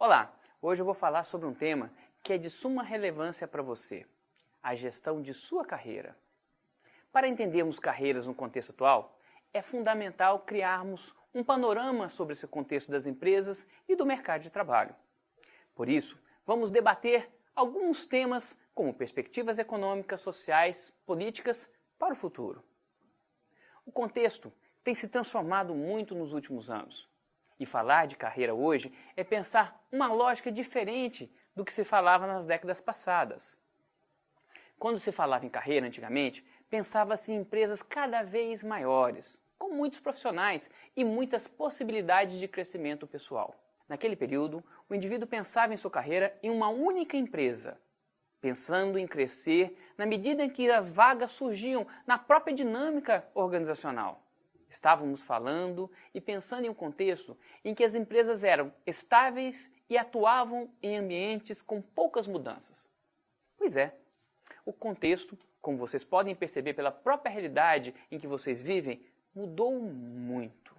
Olá, hoje eu vou falar sobre um tema que é de suma relevância para você, a gestão de sua carreira. Para entendermos carreiras no contexto atual, é fundamental criarmos um panorama sobre esse contexto das empresas e do mercado de trabalho. Por isso, vamos debater alguns temas como perspectivas econômicas, sociais, políticas para o futuro. O contexto tem se transformado muito nos últimos anos. E falar de carreira hoje é pensar uma lógica diferente do que se falava nas décadas passadas. Quando se falava em carreira antigamente, pensava-se em empresas cada vez maiores, com muitos profissionais e muitas possibilidades de crescimento pessoal. Naquele período, o indivíduo pensava em sua carreira em uma única empresa, pensando em crescer na medida em que as vagas surgiam na própria dinâmica organizacional. Estávamos falando e pensando em um contexto em que as empresas eram estáveis e atuavam em ambientes com poucas mudanças. Pois é, o contexto, como vocês podem perceber pela própria realidade em que vocês vivem, mudou muito.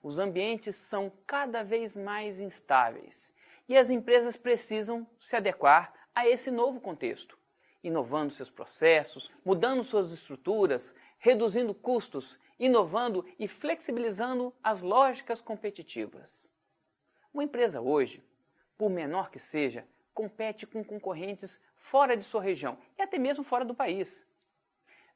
Os ambientes são cada vez mais instáveis e as empresas precisam se adequar a esse novo contexto, inovando seus processos, mudando suas estruturas, reduzindo custos, inovando e flexibilizando as lógicas competitivas. Uma empresa hoje, por menor que seja, compete com concorrentes fora de sua região e até mesmo fora do país.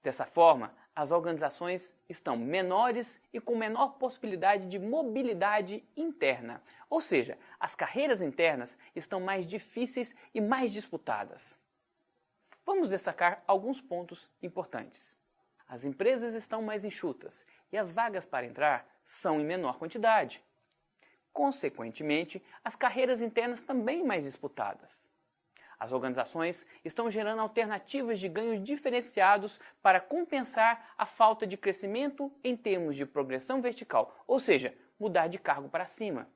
Dessa forma, as organizações estão menores e com menor possibilidade de mobilidade interna, ou seja, as carreiras internas estão mais difíceis e mais disputadas. Vamos destacar alguns pontos importantes. As empresas estão mais enxutas e as vagas para entrar são em menor quantidade. Consequentemente, as carreiras internas também mais disputadas. As organizações estão gerando alternativas de ganhos diferenciados para compensar a falta de crescimento em termos de progressão vertical, ou seja, mudar de cargo para cima.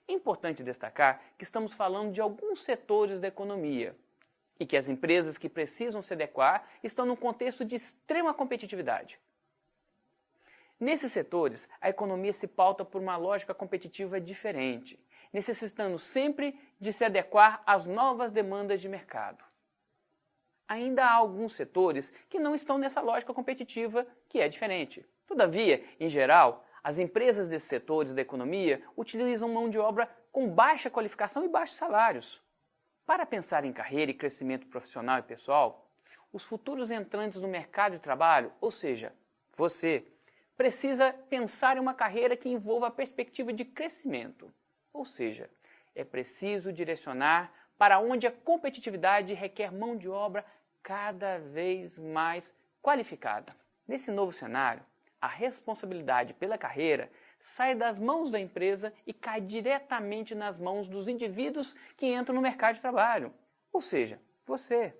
É importante destacar que estamos falando de alguns setores da economia e que as empresas que precisam se adequar estão num contexto de extrema competitividade. Nesses setores, a economia se pauta por uma lógica competitiva diferente, necessitando sempre de se adequar às novas demandas de mercado. Ainda há alguns setores que não estão nessa lógica competitiva, que é diferente. Todavia, em geral, as empresas desses setores da economia utilizam mão de obra com baixa qualificação e baixos salários. Para pensar em carreira e crescimento profissional e pessoal, os futuros entrantes no mercado de trabalho, ou seja, você, precisa pensar em uma carreira que envolva a perspectiva de crescimento. Ou seja, é preciso direcionar para onde a competitividade requer mão de obra cada vez mais qualificada. Nesse novo cenário, a responsabilidade pela carreira sai das mãos da empresa e cai diretamente nas mãos dos indivíduos que entram no mercado de trabalho, ou seja, você.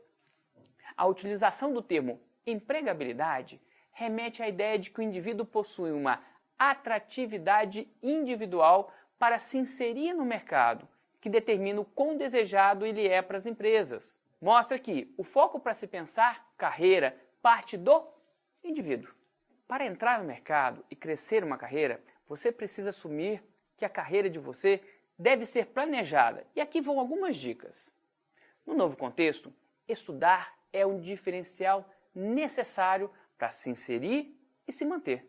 A utilização do termo empregabilidade remete à ideia de que o indivíduo possui uma atratividade individual para se inserir no mercado, que determina o quão desejado ele é para as empresas. Mostra que o foco para se pensar carreira parte do indivíduo. Para entrar no mercado e crescer uma carreira, você precisa assumir que a carreira de você deve ser planejada. E aqui vão algumas dicas. No novo contexto, estudar é um diferencial necessário para se inserir e se manter.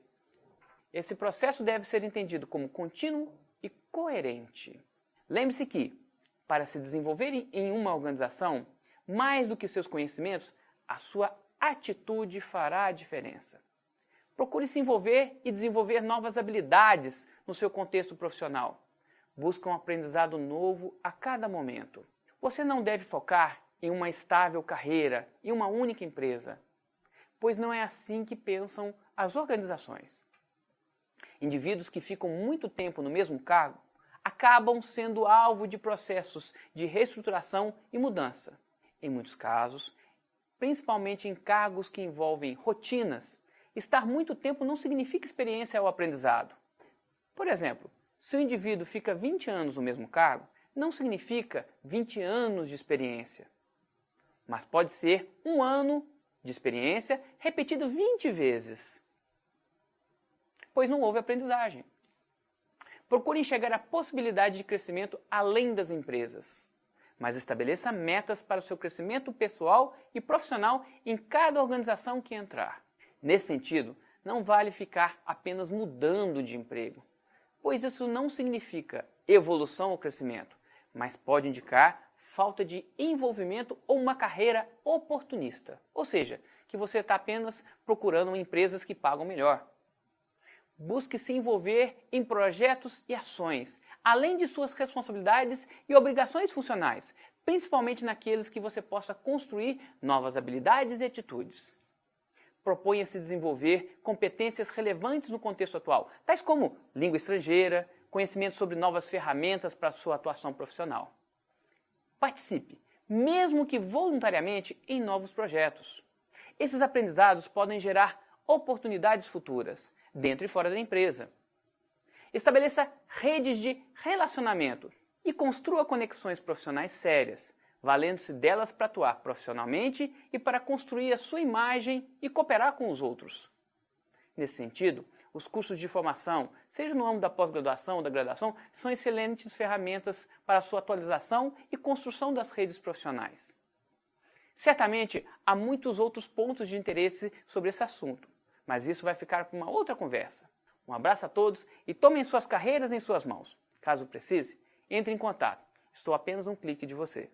Esse processo deve ser entendido como contínuo e coerente. Lembre-se que, para se desenvolver em uma organização, mais do que seus conhecimentos, a sua atitude fará a diferença. Procure se envolver e desenvolver novas habilidades no seu contexto profissional. Busque um aprendizado novo a cada momento. Você não deve focar em uma estável carreira e uma única empresa, pois não é assim que pensam as organizações. Indivíduos que ficam muito tempo no mesmo cargo acabam sendo alvo de processos de reestruturação e mudança. Em muitos casos, principalmente em cargos que envolvem rotinas, estar muito tempo não significa experiência ou aprendizado. Por exemplo, se o indivíduo fica 20 anos no mesmo cargo, não significa 20 anos de experiência, mas pode ser um ano de experiência repetido 20 vezes, pois não houve aprendizagem. Procure enxergar a possibilidade de crescimento além das empresas, mas estabeleça metas para o seu crescimento pessoal e profissional em cada organização que entrar. Nesse sentido, não vale ficar apenas mudando de emprego, pois isso não significa evolução ou crescimento, mas pode indicar falta de envolvimento ou uma carreira oportunista, ou seja, que você está apenas procurando empresas que pagam melhor. Busque se envolver em projetos e ações, além de suas responsabilidades e obrigações funcionais, principalmente naqueles que você possa construir novas habilidades e atitudes. Proponha-se desenvolver competências relevantes no contexto atual, tais como língua estrangeira, conhecimento sobre novas ferramentas para a sua atuação profissional. Participe, mesmo que voluntariamente, em novos projetos. Esses aprendizados podem gerar oportunidades futuras, dentro e fora da empresa. Estabeleça redes de relacionamento e construa conexões profissionais sérias, valendo-se delas para atuar profissionalmente e para construir a sua imagem e cooperar com os outros. Nesse sentido, os cursos de formação, seja no âmbito da pós-graduação ou da graduação, são excelentes ferramentas para a sua atualização e construção das redes profissionais. Certamente, há muitos outros pontos de interesse sobre esse assunto, mas isso vai ficar para uma outra conversa. Um abraço a todos e tomem suas carreiras em suas mãos. Caso precise, entre em contato. Estou a apenas um clique de você.